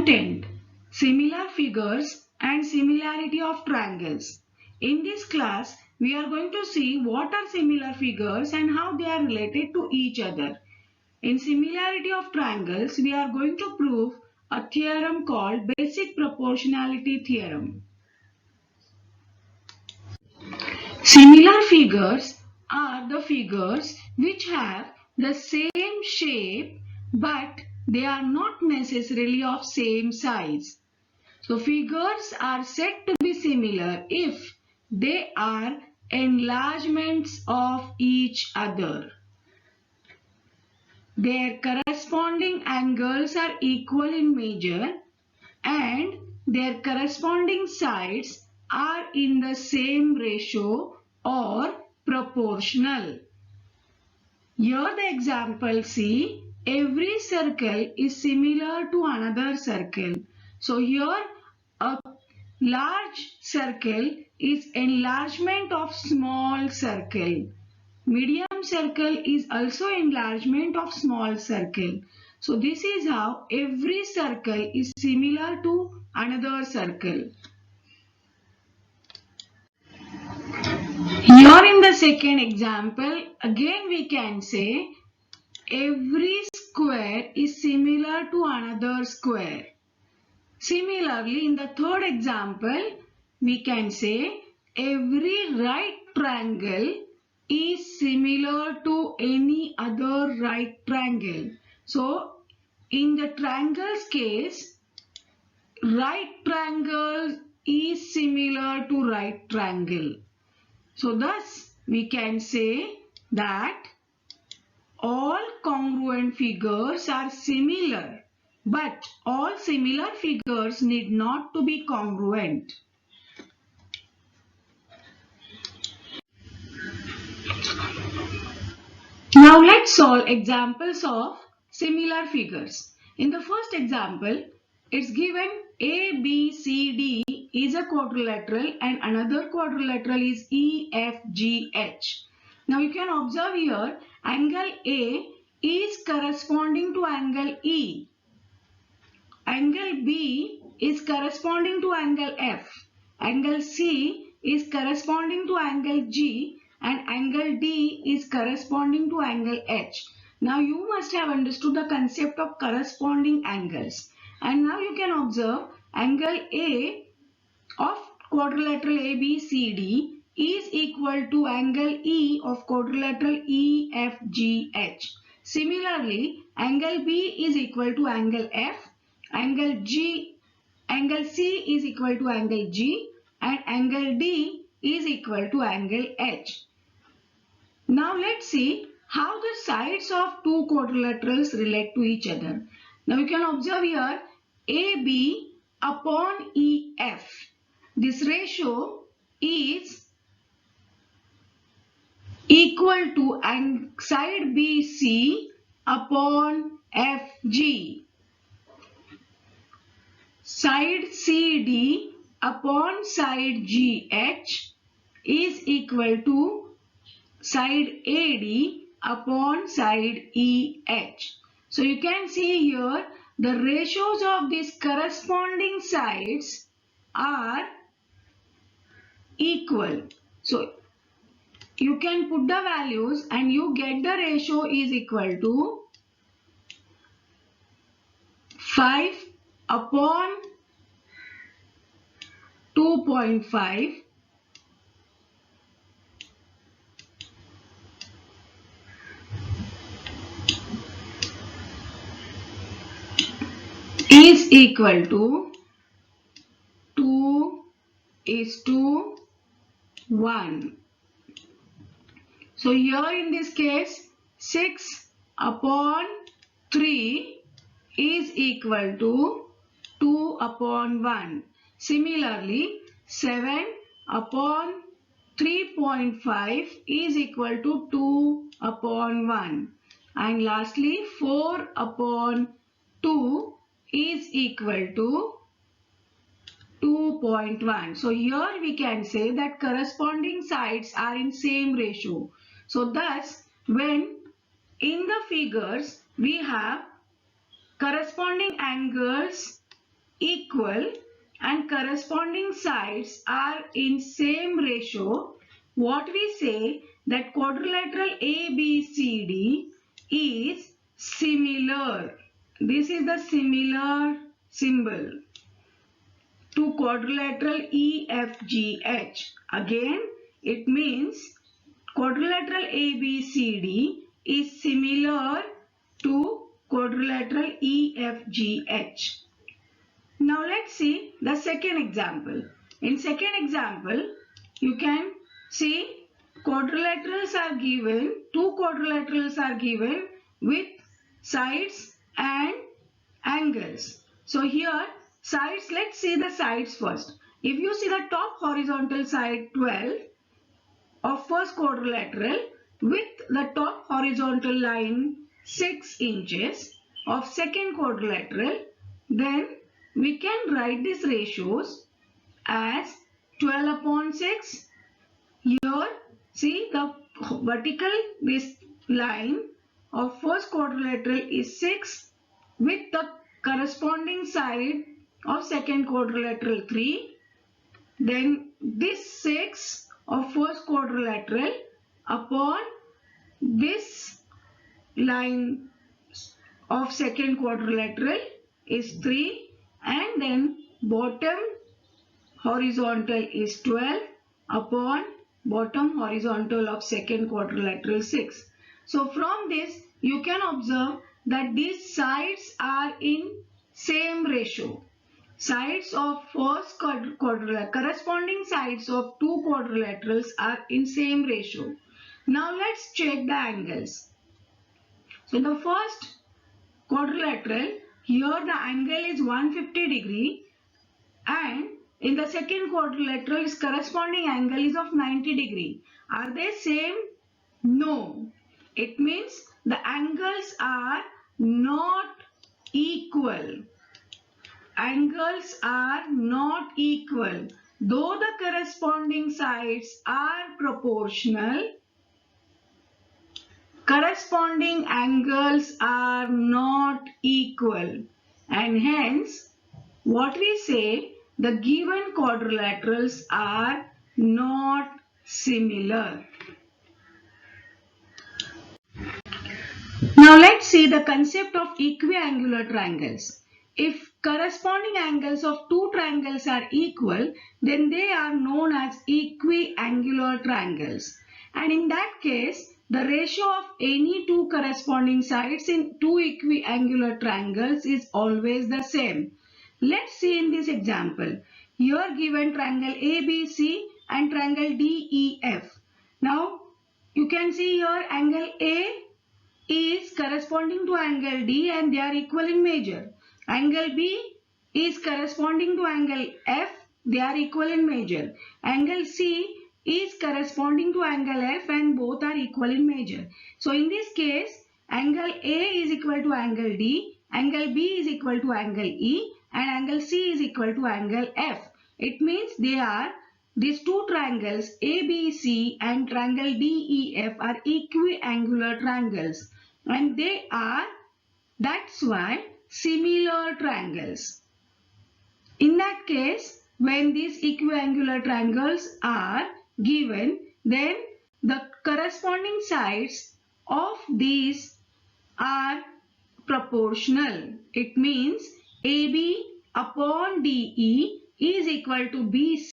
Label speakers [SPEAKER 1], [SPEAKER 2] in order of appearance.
[SPEAKER 1] Content: similar figures and similarity of triangles. In this class, we are going to see what are similar figures and how they are related to each other. In similarity of triangles, we are going to prove a theorem called basic proportionality theorem. Similar figures are the figures which have the same shape but they are not necessarily of same size. So figures are said to be similar if they are enlargements of each other. Their corresponding angles are equal in measure and their corresponding sides are in the same ratio or proportional. Here the example see, every circle is similar to another circle. So here a large circle is enlargement of small circle. Medium circle is also enlargement of small circle. So this is how every circle is similar to another circle. Here in the second example, again we can say every square is similar to another square. Similarly, in the third example, we can say every right triangle is similar to any other right triangle. So, in the triangle's case, right triangle is similar to right triangle. So, thus we can say that all congruent figures are similar, but all similar figures need not to be congruent. Now let's solve examples of similar figures. In the first example, it's given ABCD is a quadrilateral and another quadrilateral is EFGH. Now you can observe here angle A is corresponding to angle E. Angle B is corresponding to angle F. Angle C is corresponding to angle G and angle D is corresponding to angle H. Now you must have understood the concept of corresponding angles. And now you can observe angle A of quadrilateral ABCD is equal to angle E of quadrilateral EFGH. Similarly, angle B is equal to angle F, angle C is equal to angle G and angle D is equal to angle H. Now let's see how the sides of two quadrilaterals relate to each other. Now you can observe here AB upon EF. This ratio is equal to side BC upon FG. Side CD upon side GH is equal to side AD upon side EH. So you can see here the ratios of these corresponding sides are equal. So you can put the values and you get the ratio is equal to 5 upon 2.5 is equal to 2:1. So here in this case 6 upon 3 is equal to 2/1. Similarly 7 upon 3.5 is equal to 2/1. And lastly 4/2 is equal to 2.1. So here we can say that corresponding sides are in same ratio. So thus when in the figures we have corresponding angles equal and corresponding sides are in same ratio, what we say that quadrilateral ABCD is similar. This is the similar symbol to quadrilateral EFGH. Again, it means quadrilateral ABCD is similar to quadrilateral EFGH. Now let's see the second example. In second example, you can see quadrilaterals are given, two quadrilaterals are given with sides and angles. So here sides, let's see the sides first. If you see the top horizontal side 12 of first quadrilateral with the top horizontal line 6 inches of second quadrilateral, then we can write these ratios as 12 upon 6. Here see the vertical, this line of first quadrilateral is 6 with the corresponding side of second quadrilateral 3. Then this 6 of first quadrilateral upon this line of second quadrilateral is 3, and then bottom horizontal is 12 upon bottom horizontal of second quadrilateral 6. So from this you can observe that these sides are in same ratio. Sides of first quadrilateral, corresponding sides of two quadrilaterals are in same ratio. Now let's check the angles. So in the first quadrilateral, here the angle is 150 degree, and in the second quadrilateral, its corresponding angle is of 90 degree. Are they same? No. It means the angles are not equal. Angles are not equal. Though the corresponding sides are proportional, corresponding angles are not equal, and hence what we say, the given quadrilaterals are not similar. Now let's see the concept of equiangular triangles. If corresponding angles of two triangles are equal, then they are known as equiangular triangles. And in that case, the ratio of any two corresponding sides in two equiangular triangles is always the same. Let's see in this example. Here given triangle ABC and triangle DEF. Now you can see here angle A is corresponding to angle D and they are equal in measure. Angle B is corresponding to angle F, they are equal in measure. Angle C is corresponding to angle F and both are equal in measure. So in this case, angle A is equal to angle D, angle B is equal to angle E, and angle C is equal to angle F. It means these two triangles ABC and triangle DEF are equiangular triangles, and that's why similar triangles. In that case, when these equiangular triangles are given, then the corresponding sides of these are proportional. It means AB upon DE is equal to BC